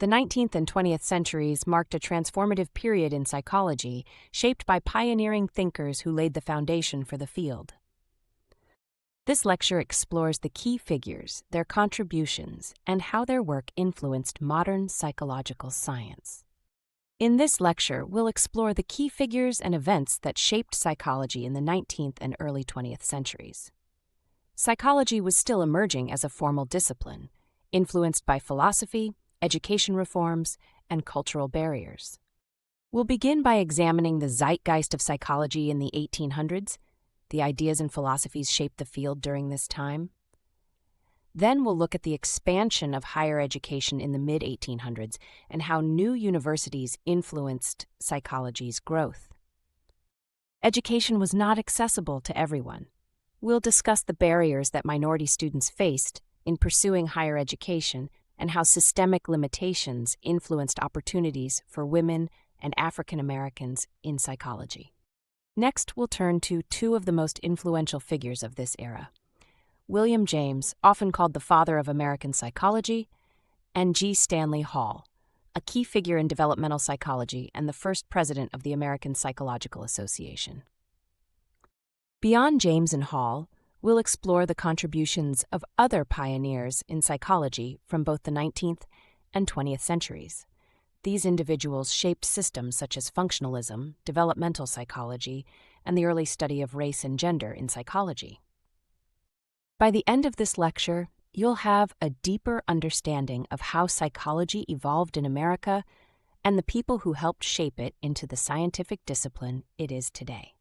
The 19th and 20th centuries marked a transformative period in psychology, shaped by pioneering thinkers who laid the foundation for the field. This lecture explores the key figures, their contributions, and how their work influenced modern psychological science. In this lecture, we'll explore the key figures and events that shaped psychology in the 19th and early 20th centuries. Psychology was still emerging as a formal discipline, influenced by philosophy, education reforms, and cultural barriers. We'll begin by examining the zeitgeist of psychology in the 1800s. The ideas and philosophies shaped the field during this time. Then we'll look at the expansion of higher education in the mid-1800s and how new universities influenced psychology's growth. Education was not accessible to everyone. We'll discuss the barriers that minority students faced in pursuing higher education and how systemic limitations influenced opportunities for women and African Americans in psychology. Next, we'll turn to two of the most influential figures of this era: William James, often called the father of American psychology, and G. Stanley Hall, a key figure in developmental psychology and the first president of the American Psychological Association. Beyond James and Hall, we'll explore the contributions of other pioneers in psychology from both the 19th and 20th centuries. These individuals shaped systems such as functionalism, developmental psychology, and the early study of race and gender in psychology. By the end of this lecture, you'll have a deeper understanding of how psychology evolved in America and the people who helped shape it into the scientific discipline it is today.